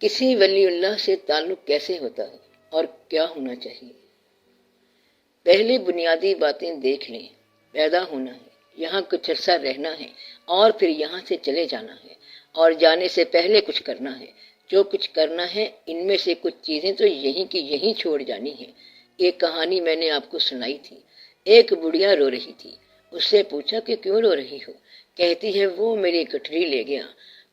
کسی ولی اللہ سے تعلق کیسے ہوتا ہے اور کیا ہونا چاہیے؟ پہلے بنیادی باتیں دیکھ لیں۔ پیدا ہونا ہے، یہاں کچھ عرصہ رہنا ہے اور پھر یہاں سے چلے جانا ہے، اور جانے سے پہلے کچھ کرنا ہے۔ جو کچھ کرنا ہے ان میں سے کچھ چیزیں تو یہیں کی یہیں چھوڑ جانی ہیں۔ ایک کہانی میں نے آپ کو سنائی تھی۔ ایک بڑھیا رو رہی تھی۔ اس سے پوچھا کہ کیوں رو رہی ہو؟ کہتی ہے وہ میری گٹھری لے گیا۔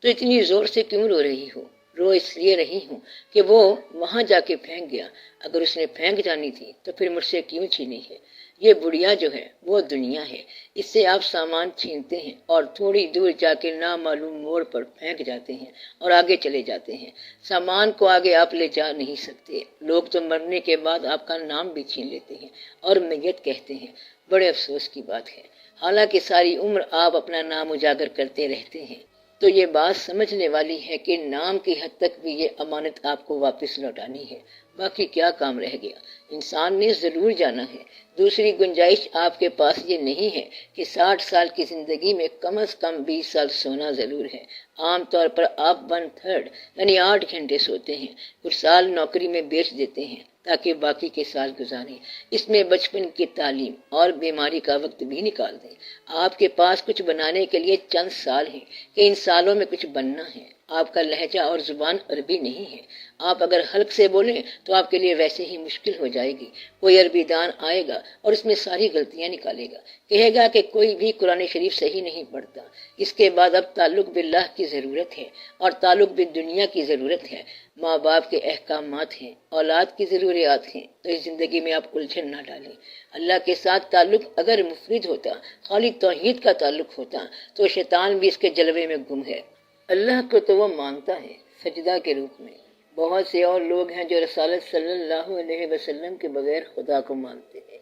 تو اتنی زور سے کیوں رو رہی ہو؟ رو اس لیے رہی ہوں کہ وہ وہاں جا کے پھینک گیا۔ اگر اس نے پھینک جانی تھی تو پھر مجھ سے کیوں چھینی ہے؟ یہ بڑھیا جو ہے وہ دنیا ہے، اس سے آپ سامان چھینتے ہیں اور تھوڑی دور جا کے نامعلوم موڑ پر پھینک جاتے ہیں اور آگے چلے جاتے ہیں۔ سامان کو آگے آپ لے جا نہیں سکتے۔ لوگ تو مرنے کے بعد آپ کا نام بھی چھین لیتے ہیں اور میت کہتے ہیں۔ بڑے افسوس کی بات ہے، حالانکہ ساری عمر آپ اپنا نام اجاگر کرتے رہتے ہیں۔ تو یہ بات سمجھنے والی ہے کہ نام کی حد تک بھی یہ امانت آپ کو واپس لوٹانی ہے۔ باقی کیا کام رہ گیا؟ انسان نے ضرور جانا ہے۔ دوسری گنجائش آپ کے پاس یہ نہیں ہے کہ 60 سال کی زندگی میں کم از کم 20 سال سونا ضرور ہے۔ عام طور پر آپ 1/3 یعنی 8 گھنٹے سوتے ہیں۔ کچھ سال نوکری میں بیچ دیتے ہیں تاکہ باقی کے سال گزاریں۔ اس میں بچپن کی تعلیم اور بیماری کا وقت بھی نکال دیں۔ آپ کے پاس کچھ بنانے کے لیے چند سال ہیں کہ ان سالوں میں کچھ بننا ہے۔ آپ کا لہجہ اور زبان عربی نہیں ہے۔ آپ اگر حلق سے بولیں تو آپ کے لیے ویسے ہی مشکل ہو جائے گی۔ کوئی عربی دان آئے گا اور اس میں ساری غلطیاں نکالے گا، کہے گا کہ کوئی بھی قرآن شریف صحیح نہیں پڑھتا۔ اس کے بعد اب تعلق باللہ کی ضرورت ہے اور تعلق بالدنیا کی ضرورت ہے۔ ماں باپ کے احکامات ہیں، اولاد کی ضروریات ہیں، تو اس زندگی میں آپ الجھن نہ ڈالیں۔ اللہ کے ساتھ تعلق اگر مفرد ہوتا، خالی توحید کا تعلق ہوتا، تو شیطان بھی اس کے جلوے میں گم ہے۔ اللہ کو تو وہ مانتا ہے سجدہ کے روپ میں۔ بہت سے اور لوگ ہیں جو رسالت صلی اللہ علیہ وسلم کے بغیر خدا کو مانتے ہیں۔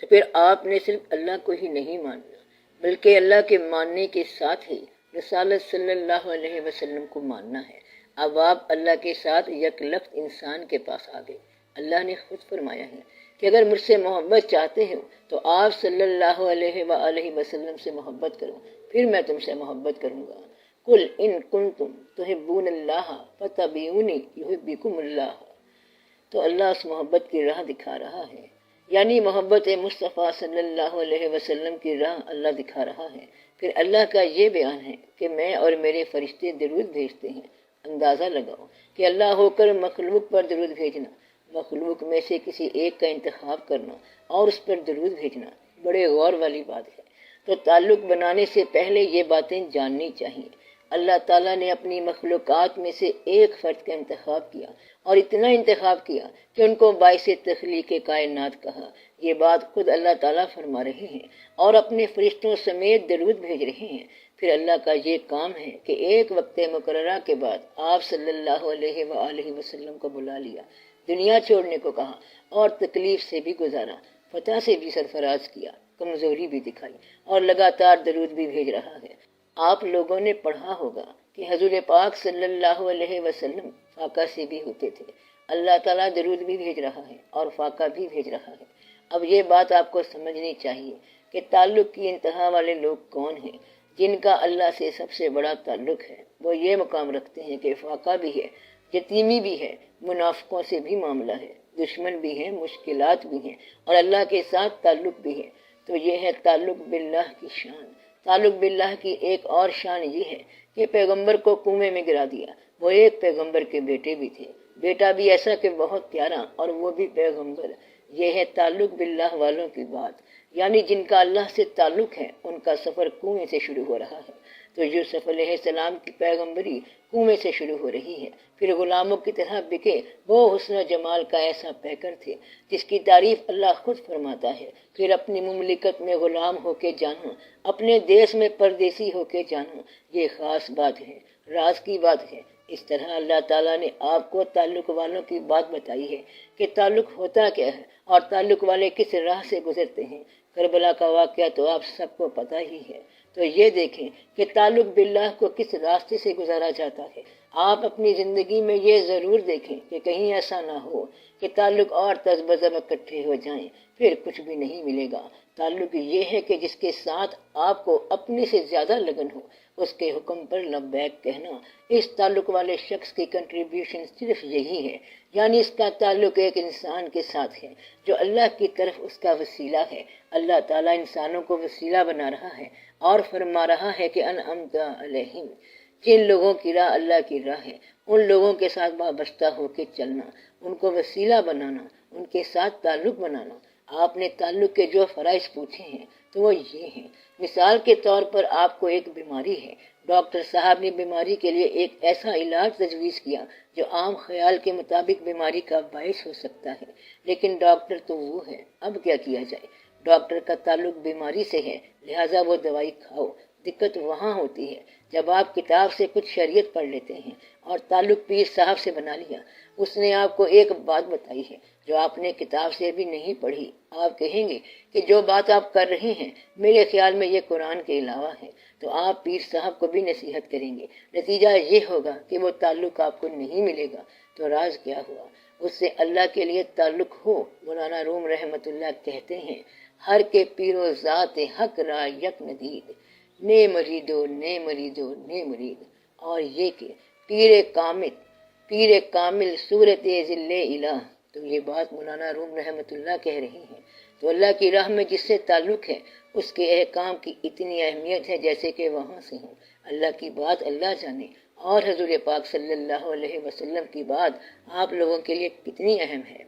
تو پھر آپ نے صرف اللہ کو ہی نہیں ماننا، بلکہ اللہ کے ماننے کے ساتھ ہی رسالت صلی اللہ علیہ وسلم کو ماننا ہے۔ اب آپ اللہ کے ساتھ یک لخت انسان کے پاس آ گئے۔ اللہ نے خود فرمایا ہے کہ اگر مجھ سے محبت چاہتے ہو تو آپ صلی اللہ علیہ وآلہ وسلم سے محبت کرو، پھر میں تم سے محبت کروں گا۔ قل ان کنتم تحبون اللہ فتبعونی یحببکم اللہ۔ تو اللہ اس محبت کی راہ دکھا رہا ہے، یعنی محبت مصطفیٰ صلی اللہ علیہ وسلم کی راہ اللہ دکھا رہا ہے۔ پھر اللہ کا یہ بیان ہے کہ میں اور میرے فرشتے درود بھیجتے ہیں۔ اندازہ لگاؤ کہ اللہ ہو کر مخلوق پر درود بھیجنا، مخلوق میں سے کسی ایک کا انتخاب کرنا اور اس پر درود بھیجنا، بڑے غور والی بات ہے۔ تو تعلق بنانے سے پہلے یہ باتیں جاننی چاہیے۔ اللہ تعالیٰ نے اپنی مخلوقات میں سے ایک فرد کا انتخاب کیا اور اتنا انتخاب کیا کہ ان کو باعث تخلیق کائنات کہا۔ یہ بات خود اللہ تعالیٰ فرما رہے ہیں اور اپنے فرشتوں سمیت درود بھیج رہے ہیں۔ پھر اللہ کا یہ کام ہے کہ ایک وقت مقررہ کے بعد آپ صلی اللہ علیہ وآلہ وسلم کو بلا لیا، دنیا چھوڑنے کو کہا اور تکلیف سے بھی گزارا، فتح سے بھی سرفراز کیا، کمزوری بھی دکھائی اور لگاتار درود بھی بھیج رہا ہے۔ آپ لوگوں نے پڑھا ہوگا کہ حضور پاک صلی اللہ علیہ وسلم فاقہ سے بھی ہوتے تھے۔ اللہ تعالیٰ درود بھی بھیج رہا ہے اور فاقہ بھی بھیج رہا ہے۔ اب یہ بات آپ کو سمجھنی چاہیے کہ تعلق کی انتہا والے لوگ کون ہیں۔ جن کا اللہ سے سب سے بڑا تعلق ہے وہ یہ مقام رکھتے ہیں کہ فاقہ بھی ہے، یتیمی بھی ہے، منافقوں سے بھی معاملہ ہے، دشمن بھی ہیں، مشکلات بھی ہیں، اور اللہ کے ساتھ تعلق بھی ہے۔ تو یہ ہے تعلق باللہ کی شان۔ تعلق باللہ کی ایک اور شان یہ ہے کہ پیغمبر کو کنویں میں گرا دیا۔ وہ ایک پیغمبر کے بیٹے بھی تھے، بیٹا بھی ایسا کہ بہت پیارا، اور وہ بھی پیغمبر۔ یہ ہے تعلق باللہ والوں کی بات، یعنی جن کا اللہ سے تعلق ہے ان کا سفر کنویں سے شروع ہو رہا ہے۔ تو یوسف علیہ السلام کی پیغمبری کنویں سے شروع ہو رہی ہے۔ پھر غلاموں کی طرح بکے، وہ حسن و جمال کا ایسا پیکر تھے جس کی تعریف اللہ خود فرماتا ہے۔ پھر اپنی مملکت میں غلام ہو کے جانا، اپنے دیس میں پردیسی ہو کے جانا، یہ خاص بات ہے، راز کی بات ہے۔ اس طرح اللہ تعالیٰ نے آپ کو تعلق والوں کی بات بتائی ہے کہ تعلق ہوتا کیا ہے اور تعلق والے کس راہ سے گزرتے ہیں۔ کربلا کا واقعہ تو آپ سب کو پتہ ہی ہے۔ تو یہ دیکھیں کہ تعلق باللہ کو کس راستے سے گزارا جاتا ہے۔ آپ اپنی زندگی میں یہ ضرور دیکھیں کہ کہیں ایسا نہ ہو کہ تعلق اور تذبذب اکٹھے ہو جائیں، پھر کچھ بھی نہیں ملے گا۔ تعلق یہ ہے کہ جس کے ساتھ آپ کو اپنے سے زیادہ لگن ہو، اس کے حکم پر لبیک کہنا۔ اس تعلق والے شخص کی کنٹریبیوشن صرف یہی ہے، یعنی اس کا تعلق ایک انسان کے ساتھ ہے جو اللہ کی طرف اس کا وسیلہ ہے۔ اللہ تعالیٰ انسانوں کو وسیلہ بنا رہا ہے اور فرما رہا ہے کہ انعمت علیہم، جن لوگوں کی راہ اللہ کی راہ ہے ان لوگوں کے ساتھ وابستہ ہو کے چلنا، ان کو وسیلہ بنانا، ان کے ساتھ تعلق بنانا۔ آپ نے تعلق کے جو فرائض پوچھے ہیں تو وہ یہ ہیں۔ مثال کے طور پر آپ کو ایک بیماری ہے، ڈاکٹر صاحب نے بیماری کے لیے ایک ایسا علاج تجویز کیا جو عام خیال کے مطابق بیماری کا باعث ہو سکتا ہے، لیکن ڈاکٹر تو وہ ہے، اب کیا کیا جائے؟ ڈاکٹر کا تعلق بیماری سے ہے، لہٰذا وہ دوائی کھاؤ۔ دقت وہاں ہوتی ہے جب آپ کتاب سے کچھ شریعت پڑھ لیتے ہیں اور تعلق پیر صاحب سے بنا لیا۔ اس نے آپ کو ایک بات بتائی ہے جو آپ نے کتاب سے بھی نہیں پڑھی۔ آپ کہیں گے کہ جو بات آپ کر رہے ہیں میرے خیال میں یہ قرآن کے علاوہ ہے، تو آپ پیر صاحب کو بھی نصیحت کریں گے، نتیجہ یہ ہوگا کہ وہ تعلق آپ کو نہیں ملے گا۔ تو راز کیا ہوا؟ اس سے اللہ کے لیے تعلق ہو۔ مولانا روم رحمت اللہ کہتے ہیں، ہر کے پیر و ذات حق را یک ندید، نے مریدو نے مریدو نے مرید۔ اور یہ کہ پیر کامل صورت ذل الہ۔ تو یہ بات مولانا روم رحمت اللہ کہہ رہی ہیں۔ تو اللہ کی راہ میں جس سے تعلق ہے اس کے احکام کی اتنی اہمیت ہے جیسے کہ وہاں سے ہوں۔ اللہ کی بات اللہ جانے، اور حضور پاک صلی اللہ علیہ وسلم کی بات آپ لوگوں کے لیے کتنی اہم ہے۔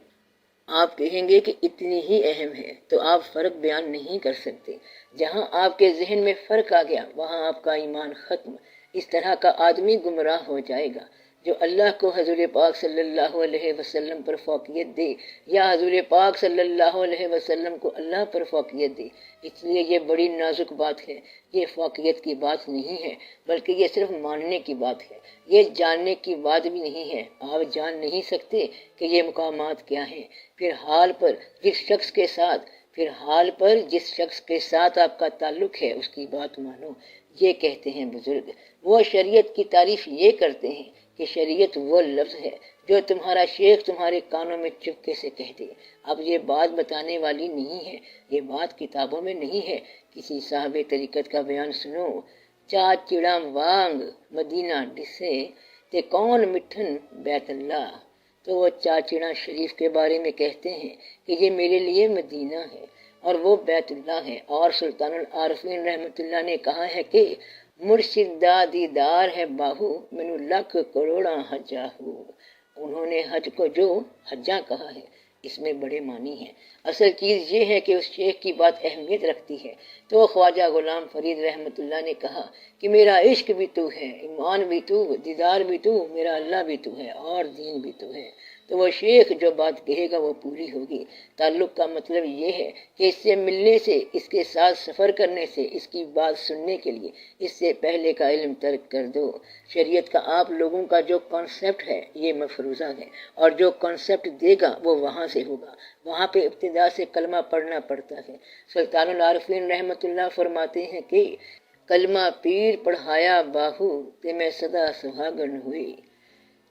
آپ کہیں گے کہ اتنی ہی اہم ہے تو آپ فرق بیان نہیں کر سکتے۔ جہاں آپ کے ذہن میں فرق آ گیا وہاں آپ کا ایمان ختم۔ اس طرح کا آدمی گمراہ ہو جائے گا جو اللہ کو حضور پاک صلی اللہ علیہ وسلم پر فوقیت دے یا حضور پاک صلی اللہ علیہ وسلم کو اللہ پر فوقیت دے۔ اس لیے یہ بڑی نازک بات ہے، یہ فوقیت کی بات نہیں ہے بلکہ یہ صرف ماننے کی بات ہے، یہ جاننے کی بات بھی نہیں ہے۔ آپ جان نہیں سکتے کہ یہ مقامات کیا ہیں۔ پھر حال پر جس شخص کے ساتھ آپ کا تعلق ہے اس کی بات مانو۔ یہ کہتے ہیں بزرگ، وہ شریعت کی تعریف یہ کرتے ہیں کہ شریعت وہ لفظ ہے جو تمہارا شیخ تمہارے کانوں میں چپکے سے کہہ دے۔ اب یہ بات بتانے والی نہیں ہے، یہ بات کتابوں میں نہیں ہے۔ کسی صاحب طریقت کا بیان سنو، چا چڑا وانگ مدینہ ڈسے تے کون مٹھن بیت اللہ۔ تو وہ چاچڑا شریف کے بارے میں کہتے ہیں کہ یہ میرے لیے مدینہ ہے اور وہ بیت اللہ ہے۔ اور سلطان العارفین رحمت اللہ نے کہا ہے کہ مرشد دا دیدار ہے باہو مینو لکھ کروڑا حجا ہو۔ انہوں نے حج کو جو حجاں کہا ہے، اس میں بڑے معنی ہیں۔ اصل چیز یہ ہے کہ اس شیخ کی بات اہمیت رکھتی ہے۔ تو خواجہ غلام فرید رحمت اللہ نے کہا کہ میرا عشق بھی تو ہے، ایمان بھی تو، دیدار بھی تو، میرا اللہ بھی تو ہے اور دین بھی تو ہے۔ تو وہ شیخ جو بات کہے گا وہ پوری ہوگی۔ تعلق کا مطلب یہ ہے کہ اس سے ملنے سے، اس کے ساتھ سفر کرنے سے، اس کی بات سننے کے لیے اس سے پہلے کا علم ترک کر دو۔ شریعت کا آپ لوگوں کا جو کانسیپٹ ہے یہ مفروضہ ہے، اور جو کانسیپٹ دے گا وہ وہاں سے ہوگا۔ وہاں پہ ابتدا سے کلمہ پڑھنا پڑتا ہے۔ سلطان العارفین رحمت اللہ فرماتے ہیں کہ کلمہ پیر پڑھایا باہو تے میں سدا سہاگن ہوئی۔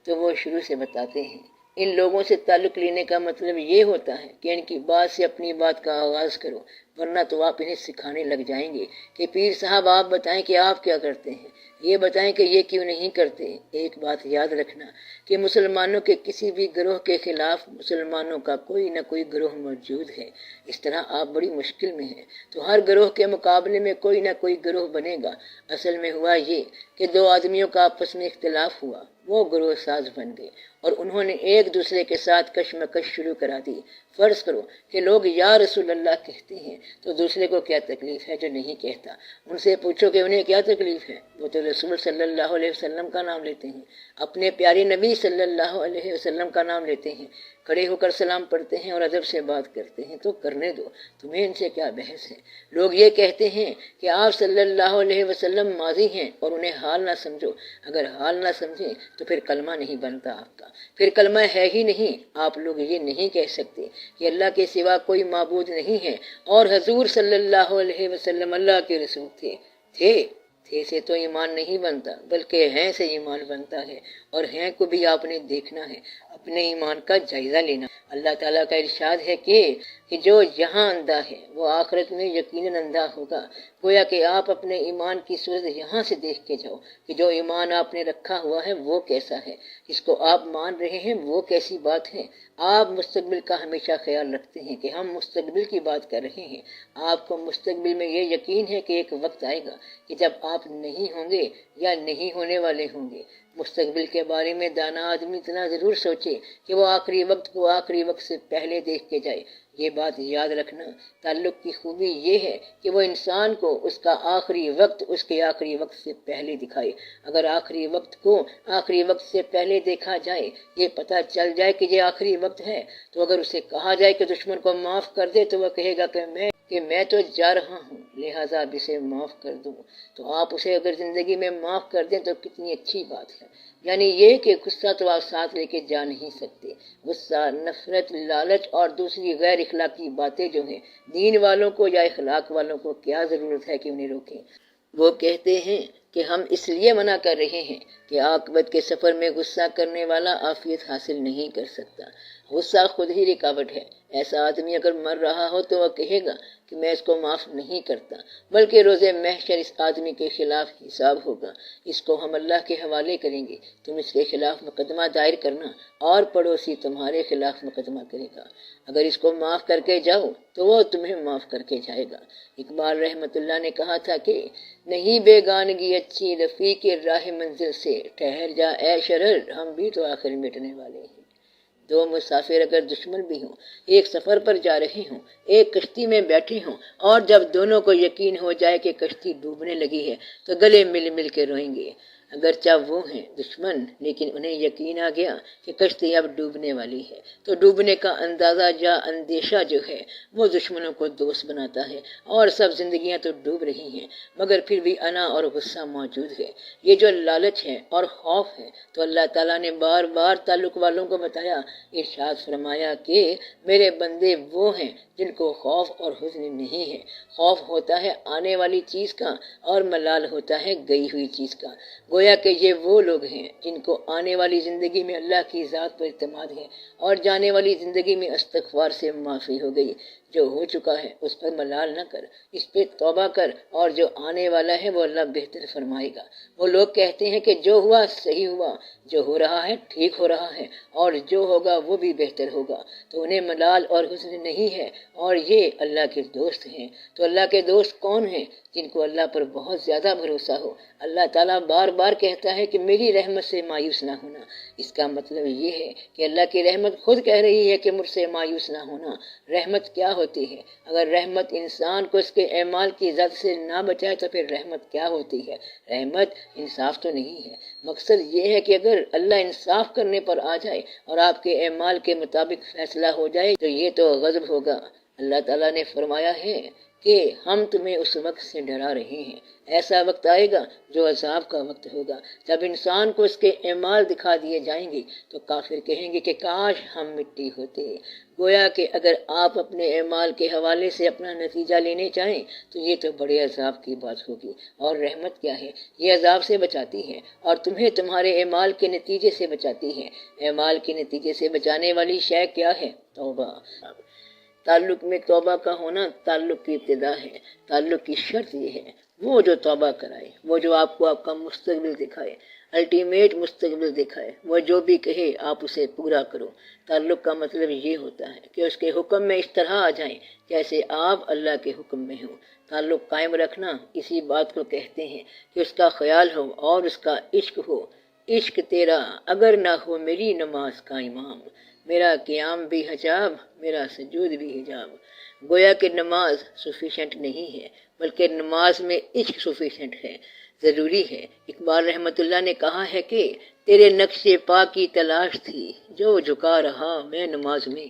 تو وہ شروع سے بتاتے ہیں ان لوگوں سے تعلق لینے کا مطلب یہ ہوتا ہے کہ ان کی بات سے اپنی بات کا آغاز کرو، ورنہ تو آپ انہیں سکھانے لگ جائیں گے کہ پیر صاحب آپ بتائیں کہ آپ کیا کرتے ہیں، یہ بتائیں کہ یہ کیوں نہیں کرتے۔ ایک بات یاد رکھنا کہ مسلمانوں کے کسی بھی گروہ کے خلاف مسلمانوں کا کوئی نہ کوئی گروہ موجود ہے۔ اس طرح آپ بڑی مشکل میں ہیں تو ہر گروہ کے مقابلے میں کوئی نہ کوئی گروہ بنے گا۔ اصل میں ہوا یہ کہ دو آدمیوں کا آپس میں اختلاف ہوا، وہ گروہ ساز بن گئے اور انہوں نے ایک دوسرے کے ساتھ کشمکش شروع کرا دی۔ فرض کرو کہ لوگ یا رسول اللہ کہتے ہیں تو دوسرے کو کیا تکلیف ہے جو نہیں کہتا؟ ان سے پوچھو کہ انہیں کیا تکلیف ہے، وہ تو رسول صلی اللہ علیہ وسلم کا نام لیتے ہیں، اپنے پیارے نبی صلی اللہ علیہ وسلم کا نام لیتے ہیں، کھڑے ہو کر سلام پڑھتے ہیں اور ادب سے بات کرتے ہیں۔ تو کرنے دو، تمہیں ان سے کیا بحث ہے؟ لوگ یہ کہتے ہیں کہ آپ صلی اللہ علیہ وسلم ماضی ہیں اور انہیں حال نہ سمجھو۔ اگر حال نہ سمجھیں تو پھر کلمہ نہیں بنتا آپ کا، پھر کلمہ ہے ہی نہیں۔ آپ لوگ یہ نہیں کہہ سکتے کہ اللہ کے سوا کوئی معبود نہیں ہے اور حضور صلی اللہ علیہ وسلم اللہ کے رسول تھے۔ تھے سے تو ایمان نہیں بنتا، بلکہ ہیں سے ایمان بنتا ہے، اور ہیں کو بھی آپ نے دیکھنا ہے، اپنے ایمان کا جائزہ لینا۔ اللہ تعالیٰ کا ارشاد ہے کہ جو یہاں اندھا ہے وہ آخرت میں یقیناً اندھا ہوگا۔ گویا کہ آپ اپنے ایمان کی صورت یہاں سے دیکھ کے جاؤ کہ جو ایمان آپ نے رکھا ہوا ہے وہ کیسا ہے، جس کو آپ مان رہے ہیں وہ کیسی بات ہے۔ آپ مستقبل کا ہمیشہ خیال رکھتے ہیں کہ ہم مستقبل کی بات کر رہے ہیں، آپ کو مستقبل میں یہ یقین ہے کہ ایک وقت آئے گا کہ جب آپ نہیں ہوں گے یا نہیں ہونے والے ہوں گے۔ مستقبل کے بارے میں دانا آدمی اتنا ضرور سوچے کہ وہ آخری وقت کو آخری وقت سے پہلے دیکھ کے جائے۔ یہ بات یاد رکھنا، تعلق کی خوبی یہ ہے کہ وہ انسان کو اس کا آخری وقت اس کے آخری وقت سے پہلے دکھائے۔ اگر آخری وقت کو آخری وقت سے پہلے دیکھا جائے، یہ پتہ چل جائے کہ یہ آخری وقت ہے، تو اگر اسے کہا جائے کہ دشمن کو معاف کر دے تو وہ کہے گا کہ میں تو جا رہا ہوں، لہٰذا اب اسے معاف کر دوں۔ تو آپ اسے اگر زندگی میں معاف کر دیں تو کتنی اچھی بات ہے۔ یعنی یہ کہ غصہ تو آپ ساتھ لے کے جا نہیں سکتے۔ غصہ، نفرت، لالچ اور دوسری غیر اخلاقی باتیں جو ہیں، دین والوں کو یا اخلاق والوں کو کیا ضرورت ہے کہ انہیں روکیں۔ وہ کہتے ہیں کہ ہم اس لیے منع کر رہے ہیں کہ عاقبت کے سفر میں غصہ کرنے والا عافیت حاصل نہیں کر سکتا۔ غصہ خود ہی رکاوٹ ہے۔ ایسا آدمی اگر مر رہا ہو تو وہ کہے گا کہ میں اس کو معاف نہیں کرتا، بلکہ روز محشر اس آدمی کے خلاف حساب ہوگا۔ اس کو ہم اللہ کے حوالے کریں گے، تم اس کے خلاف مقدمہ دائر کرنا اور پڑوسی تمہارے خلاف مقدمہ کرے گا۔ اگر اس کو معاف کر کے جاؤ تو وہ تمہیں معاف کر کے جائے گا۔ اقبال رحمۃ اللہ نے کہا تھا کہ نہیں بیگانگی اچھی رفیق راہ منزل سے، ٹھہر جا اے شرر ہم بھی تو آخر مٹنے والے ہیں۔ دو مسافر اگر دشمن بھی ہوں، ایک سفر پر جا رہے ہوں، ایک کشتی میں بیٹھے ہوں، اور جب دونوں کو یقین ہو جائے کہ کشتی ڈوبنے لگی ہے تو گلے مل مل کے روئیں گے۔ اگرچہ وہ ہیں دشمن، لیکن انہیں یقین آ گیا کہ کشتی اب ڈوبنے والی ہے، تو ڈوبنے کا اندازہ یا اندیشہ جو ہے وہ دشمنوں کو دوست بناتا ہے، اور سب زندگیاں تو ڈوب رہی ہیں مگر پھر بھی انا اور غصہ موجود ہے۔ یہ جو لالچ ہے اور خوف ہے تو اللہ تعالیٰ نے بار بار تعلق والوں کو بتایا، ارشاد فرمایا کہ میرے بندے وہ ہیں جن کو خوف اور حزن نہیں ہے۔ خوف ہوتا ہے آنے والی چیز کا اور ملال ہوتا ہے گئی ہوئی چیز کا۔ گویا کہ یہ وہ لوگ ہیں جن کو آنے والی زندگی میں اللہ کی ذات پر اعتماد ہے اور جانے والی زندگی میں استغفار سے معافی ہو گئی۔ جو ہو چکا ہے اس پر ملال نہ کر، اس پہ توبہ کر، اور جو آنے والا ہے وہ اللہ بہتر فرمائے گا۔ وہ لوگ کہتے ہیں کہ جو ہوا صحیح ہوا، جو ہو رہا ہے ٹھیک ہو رہا ہے، اور جو ہوگا وہ بھی بہتر ہوگا، تو انہیں ملال اور حزن نہیں ہے، اور یہ اللہ کے دوست ہیں۔ تو اللہ کے دوست کون ہیں؟ جن کو اللہ پر بہت زیادہ بھروسہ ہو۔ اللہ تعالیٰ بار بار کہتا ہے کہ میری رحمت سے مایوس نہ ہونا۔ اس کا مطلب یہ ہے کہ اللہ کی رحمت خود کہہ رہی ہے کہ مجھ سے مایوس نہ ہونا۔ رحمت کیا ہوتی ہے؟ اگر رحمت انسان کو اس کے اعمال کی زد سے نہ بچائے تو پھر رحمت کیا ہوتی ہے؟ رحمت انصاف تو نہیں ہے۔ مقصد یہ ہے کہ اگر اللہ انصاف کرنے پر آ جائے اور آپ کے اعمال کے مطابق فیصلہ ہو جائے تو یہ تو غضب ہوگا۔ اللہ تعالیٰ نے فرمایا ہے کہ ہم تمہیں اس وقت سے ڈرا رہے ہیں، ایسا وقت آئے گا جو عذاب کا وقت ہوگا، جب انسان کو اس کے اعمال دکھا دیے جائیں گے تو کافر کہیں گے کہ کاش ہم مٹی ہوتے۔ گویا کہ اگر آپ اپنے اعمال کے حوالے سے اپنا نتیجہ لینے چاہیں تو یہ تو بڑے عذاب کی بات ہوگی۔ اور رحمت کیا ہے؟ یہ عذاب سے بچاتی ہے اور تمہیں تمہارے اعمال کے نتیجے سے بچاتی ہے۔ اعمال کے نتیجے سے بچانے والی شے کیا ہے؟ توبہ۔ تعلق میں توبہ کا ہونا تعلق کی ابتدا ہے۔ تعلق کی شرط یہ ہے وہ جو توبہ کرائے، وہ جو آپ کو آپ کا مستقبل دکھائے، الٹیمیٹ مستقبل دکھائے، وہ جو بھی کہے آپ اسے پورا کرو۔ تعلق کا مطلب یہ ہوتا ہے کہ اس کے حکم میں اس طرح آ جائیں جیسے آپ اللہ کے حکم میں ہوں۔ تعلق قائم رکھنا اسی بات کو کہتے ہیں کہ اس کا خیال ہو اور اس کا عشق ہو۔ عشق تیرا اگر نہ ہو میری نماز کا امام، میرا قیام بھی حجاب، میرا سجود بھی حجاب۔ گویا کہ نماز سفیشینٹ نہیں ہے، بلکہ نماز میں عشق سفیشینٹ ہے، ضروری ہے۔ اقبال رحمۃ اللہ نے کہا ہے کہ تیرے نقش پا کی تلاش تھی جو جھکا رہا میں نماز میں۔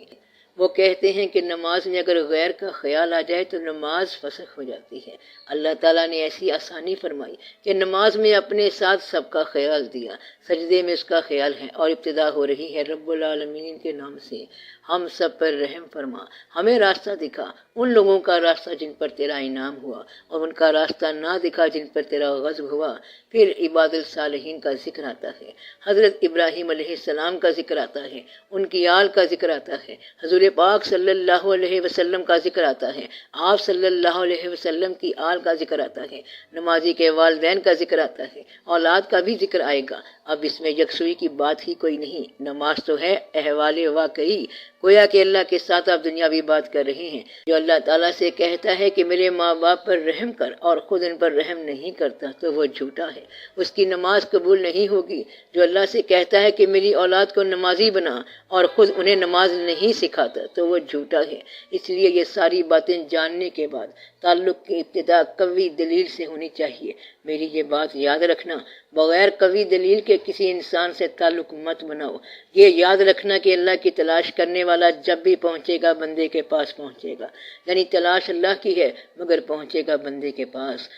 وہ کہتے ہیں کہ نماز میں اگر غیر کا خیال آ جائے تو نماز فسخ ہو جاتی ہے۔ اللہ تعالیٰ نے ایسی آسانی فرمائی کہ نماز میں اپنے ساتھ سب کا خیال دیا، سجدے میں اس کا خیال ہے، اور ابتدا ہو رہی ہے رب العالمین کے نام سے۔ ہم سب پر رحم فرما، ہمیں راستہ دکھا، ان لوگوں کا راستہ جن پر تیرا انعام ہوا، اور ان کا راستہ نہ دکھا جن پر تیرا غضب ہوا۔ پھر عباد الصالحین کا ذکر آتا ہے، حضرت ابراہیم علیہ السلام کا ذکر آتا ہے، ان کی آل کا ذکر آتا ہے، حضور پاک صلی اللہ علیہ وسلم کا ذکر آتا ہے، آپ صلی اللہ علیہ وسلم کی آل کا ذکر آتا ہے، نمازی کے والدین کا ذکر آتا ہے، اولاد کا بھی ذکر آئے گا۔ اب اس میں یکسوئی کی بات ہی کوئی نہیں، نماز تو ہے احوال واقعی، گویا کہ اللہ کے ساتھ آپ دنیاوی بات کر رہے ہیں۔ جو اللہ تعالیٰ سے کہتا ہے کہ میرے ماں باپ پر رحم کر اور خود ان پر رحم نہیں کرتا تو وہ جھوٹا ہے، اس کی نماز قبول نہیں ہوگی۔ جو اللہ سے کہتا ہے کہ میری اولاد کو نمازی بنا اور خود انہیں نماز نہیں سکھاتا تو وہ جھوٹا ہے۔ اس لیے یہ ساری باتیں جاننے کے بعد تعلق کی ابتدا قوی دلیل سے ہونی چاہیے۔ میری یہ بات یاد رکھنا، بغیر قوی دلیل کے کسی انسان سے تعلق مت بناؤ۔ یہ یاد رکھنا کہ اللہ کی تلاش کرنے والا جب بھی پہنچے گا بندے کے پاس پہنچے گا، یعنی تلاش اللہ کی ہے مگر پہنچے گا بندے کے پاس۔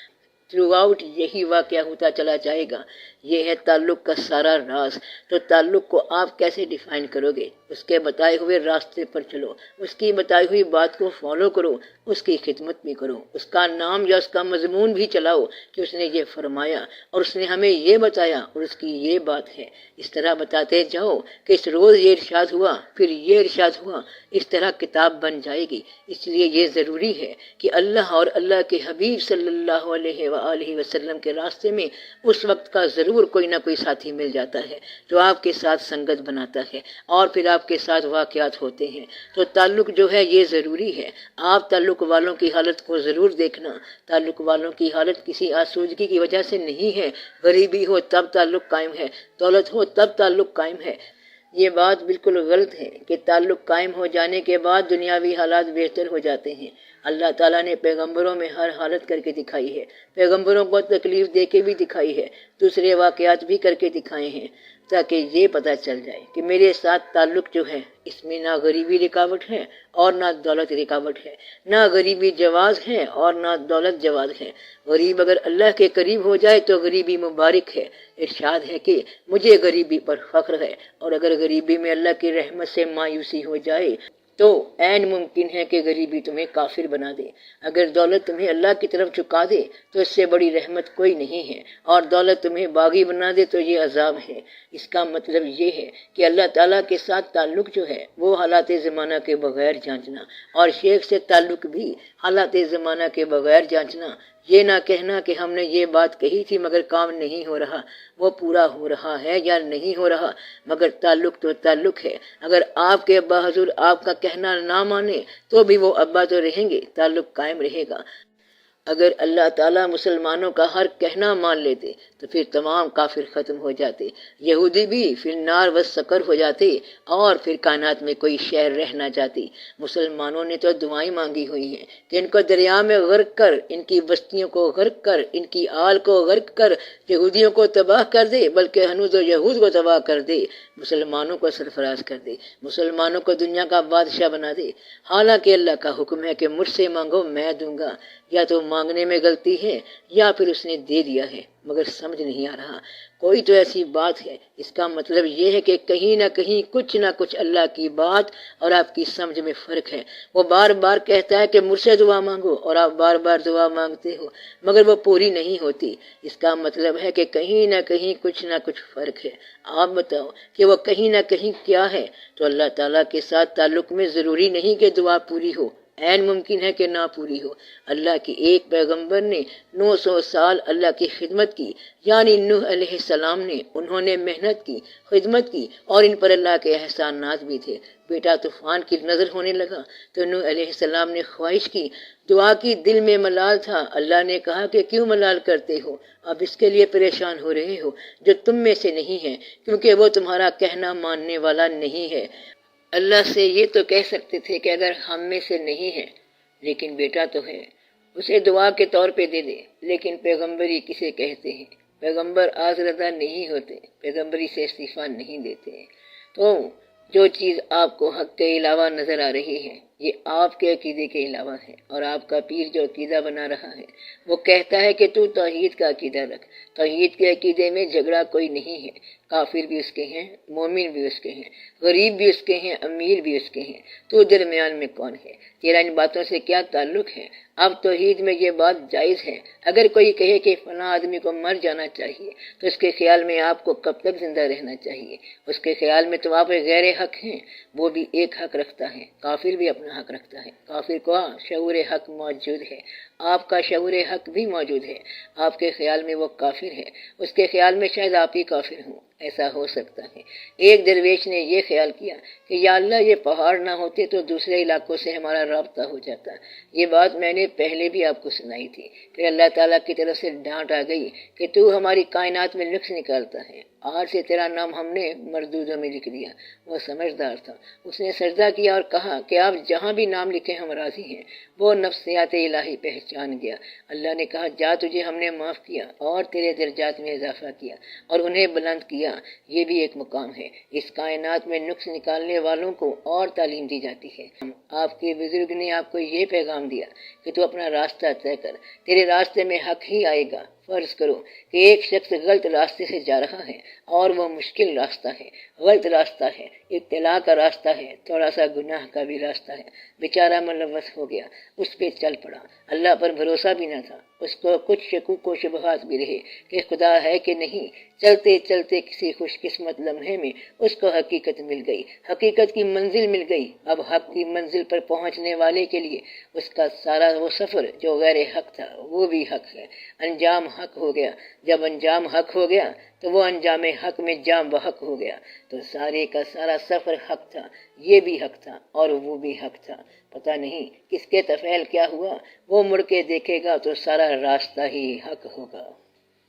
تھرو آؤٹ یہی واقعہ ہوتا چلا جائے گا۔ یہ ہے تعلق کا سارا راز۔ تو تعلق کو آپ کیسے ڈیفائن کرو گے؟ اس کے بتائے ہوئے راستے پر چلو، اس کی بتائی ہوئی بات کو فالو کرو، اس کی خدمت بھی کرو، اس کا نام یا اس کا مضمون بھی چلاؤ کہ اس نے یہ فرمایا اور اس نے ہمیں یہ بتایا اور اس کی یہ بات ہے۔ اس طرح بتاتے جاؤ کہ اس روز یہ ارشاد ہوا، پھر یہ ارشاد ہوا، اس طرح کتاب بن جائے گی۔ اس لیے یہ ضروری ہے کہ اللہ اور اللہ کے حبیب صلی اللہ علیہ وآلہ وسلم کے راستے میں اس وقت کا ضرور کوئی نہ کوئی ساتھی مل جاتا ہے جو آپ کے ساتھ سنگت بناتا ہے اور پھر آپ کے ساتھ واقعات ہوتے ہیں۔ تو تعلق جو ہے یہ ضروری ہے۔ آپ تعلق والوں کی حالت کو ضرور دیکھنا۔ تعلق والوں کی حالت کسی آسودگی کی وجہ سے نہیں ہے، غریبی ہو تب تعلق قائم ہے، دولت ہو تب تعلق قائم ہے۔ یہ بات بالکل غلط ہے کہ تعلق قائم ہو جانے کے بعد دنیاوی حالات بہتر ہو جاتے ہیں۔ اللہ تعالیٰ نے پیغمبروں میں ہر حالت کر کے دکھائی ہے، پیغمبروں کو تکلیف دے کے بھی دکھائی ہے، دوسرے واقعات بھی کر کے دکھائے ہیں، تاکہ یہ پتہ چل جائے کہ میرے ساتھ تعلق جو ہے اس میں نہ غریبی رکاوٹ ہے اور نہ دولت رکاوٹ ہے، نہ غریبی جواز ہے اور نہ دولت جواز ہے۔ غریب اگر اللہ کے قریب ہو جائے تو غریبی مبارک ہے۔ ارشاد ہے کہ مجھے غریبی پر فخر ہے، اور اگر غریبی میں اللہ کی رحمت سے مایوسی ہو جائے تو عین ممکن ہے کہ غریبی تمہیں کافر بنا دے۔ اگر دولت تمہیں اللہ کی طرف جھکا دے تو اس سے بڑی رحمت کوئی نہیں ہے، اور دولت تمہیں باغی بنا دے تو یہ عذاب ہے۔ اس کا مطلب یہ ہے کہ اللہ تعالیٰ کے ساتھ تعلق جو ہے وہ حالات زمانہ کے بغیر جانچنا، اور شیخ سے تعلق بھی حالات زمانہ کے بغیر جانچنا۔ یہ نہ کہنا کہ ہم نے یہ بات کہی تھی مگر کام نہیں ہو رہا، وہ پورا ہو رہا ہے یا نہیں ہو رہا، مگر تعلق تو تعلق ہے۔ اگر آپ کے ابا حضور آپ کا کہنا نہ مانے تو بھی وہ ابا تو رہیں گے، تعلق قائم رہے گا۔ اگر اللہ تعالیٰ مسلمانوں کا ہر کہنا مان لیتے تو پھر تمام کافر ختم ہو جاتے، یہودی بھی فی النار والسقر ہو جاتے، اور پھر کائنات میں کوئی شہر رہ نہ جاتی۔ مسلمانوں نے تو دعائیں مانگی ہوئی ہیں کہ ان کو دریا میں غرق کر، ان کی بستیوں کو غرق کر، ان کی آل کو غرق کر، یہودیوں کو تباہ کر دے، بلکہ ہنوز و یہود کو تباہ کر دے، مسلمانوں کو سرفراز کر دے، مسلمانوں کو دنیا کا بادشاہ بنا دے۔ حالانکہ اللہ کا حکم ہے کہ مجھ سے مانگو میں دوں گا۔ یا تو مانگنے میں غلطی ہے یا پھر اس نے دے دیا ہے مگر سمجھ نہیں آ رہا۔ کوئی تو ایسی بات ہے، اس کا مطلب یہ ہے کہ کہیں نہ کہیں کچھ نہ کچھ اللہ کی بات اور آپ کی سمجھ میں فرق ہے۔ وہ بار بار کہتا ہے کہ مجھ سے دعا مانگو، اور آپ بار بار دعا مانگتے ہو مگر وہ پوری نہیں ہوتی۔ اس کا مطلب ہے کہ کہیں نہ کہیں کچھ نہ کچھ فرق ہے۔ آپ بتاؤ کہ وہ کہیں نہ کہیں کیا ہے؟ تو اللہ تعالیٰ کے ساتھ تعلق میں ضروری نہیں کہ دعا پوری ہو، عین ممکن ہے کہ نہ پوری ہو۔ اللہ کی ایک پیغمبر نے 900 سال اللہ کی خدمت کی، یعنی نوح علیہ السلام نے، انہوں نے محنت کی، خدمت کی، اور ان پر اللہ کے احسانات بھی تھے۔ بیٹا طوفان کی نظر ہونے لگا تو نوح علیہ السلام نے خواہش کی، دعا کی، دل میں ملال تھا۔ اللہ نے کہا کہ کیوں ملال کرتے ہو؟ اب اس کے لیے پریشان ہو رہے ہو جو تم میں سے نہیں ہے، کیونکہ وہ تمہارا کہنا ماننے والا نہیں ہے۔ اللہ سے یہ تو کہہ سکتے تھے کہ اگر ہم میں سے نہیں ہے لیکن بیٹا تو ہے، اسے دعا کے طور پہ دے دے۔ لیکن پیغمبری کسے کہتے ہیں؟ پیغمبر آزردہ نہیں ہوتے، پیغمبری سے استعفیٰ نہیں دیتے۔ تو جو چیز آپ کو حق کے علاوہ نظر آ رہی ہے یہ آپ کے عقیدے کے علاوہ ہے، اور آپ کا پیر جو عقیدہ بنا رہا ہے وہ کہتا ہے کہ تو توحید کا عقیدہ رکھ۔ توحید کے عقیدے میں جھگڑا کوئی نہیں ہے، کافر بھی اس کے ہیں، مومن بھی اس کے ہیں، غریب بھی اس کے ہیں، امیر بھی اس کے ہیں، تو درمیان میں کون ہے؟ تیرا ان باتوں سے کیا تعلق ہے؟ اب توحید میں یہ بات جائز ہے۔ اگر کوئی کہے کہ فلاں آدمی کو مر جانا چاہیے تو اس کے خیال میں آپ کو کب تک زندہ رہنا چاہیے؟ اس کے خیال میں تو آپ غیر حق ہیں، وہ بھی ایک حق رکھتا ہے، کافر بھی اپنا حق رکھتا ہے۔ کافر کو شعور حق موجود ہے، آپ کا شعور حق بھی موجود ہے، آپ کے خیال میں وہ کافر ہے، اس کے خیال میں شاید آپ ہی کافر ہوں، ایسا ہو سکتا ہے۔ ایک درویش نے یہ خیال کیا کہ یا اللہ یہ پہاڑ نہ ہوتے تو دوسرے علاقوں سے ہمارا رابطہ ہو جاتا۔ یہ بات میں نے پہلے بھی آپ کو سنائی تھی، پھر اللہ تعالیٰ کی طرف سے ڈانٹ آ گئی کہ تو ہماری کائنات میں نقص نکالتا ہے، آج سے تیرا نام ہم نے مردودوں میں لکھ دیا۔ وہ سمجھدار تھا، اس نے سجدہ کیا اور کہا کہ آپ جہاں بھی نام لکھیں ہم راضی ہیں۔ وہ نفسیات الہی پہچان گیا۔ اللہ نے کہا جا تجھے ہم نے معاف کیا اور تیرے درجات میں اضافہ کیا اور انہیں بلند کیا۔ یہ بھی ایک مقام ہے۔ اس کائنات میں نقص نکالنے والوں کو اور تعلیم دی جاتی ہے۔ آپ کے بزرگ نے آپ کو یہ پیغام دیا کہ تو اپنا راستہ طے کر، تیرے راستے میں حق ہی آئے گا۔ فرض کرو کہ ایک شخص غلط راستے سے جا رہا ہے اور وہ مشکل راستہ ہے، غلط راستہ ہے، ابتلا کا راستہ ہے، تھوڑا سا گناہ کا بھی راستہ ہے۔ بیچارہ ملوث ہو گیا، اس پہ چل پڑا، اللہ پر بھروسہ بھی نہ تھا، اس کو کچھ شکوک و شبہات بھی رہے کہ خدا ہے کہ نہیں۔ چلتے چلتے کسی خوش قسمت لمحے میں اس کو حقیقت مل گئی، حقیقت کی منزل مل گئی۔ اب حق کی منزل پر پہنچنے والے کے لیے اس کا سارا وہ سفر جو غیر حق تھا وہ بھی حق ہے، انجام حق ہو گیا۔ جب انجام حق ہو گیا تو وہ انجام حق میں جام بحق ہو گیا، تو سارے کا سارا سفر حق تھا، یہ بھی حق تھا اور وہ بھی حق تھا۔ پتہ نہیں کس کے تفعیل کیا ہوا، وہ مڑ کے دیکھے گا تو سارا راستہ ہی حق ہوگا۔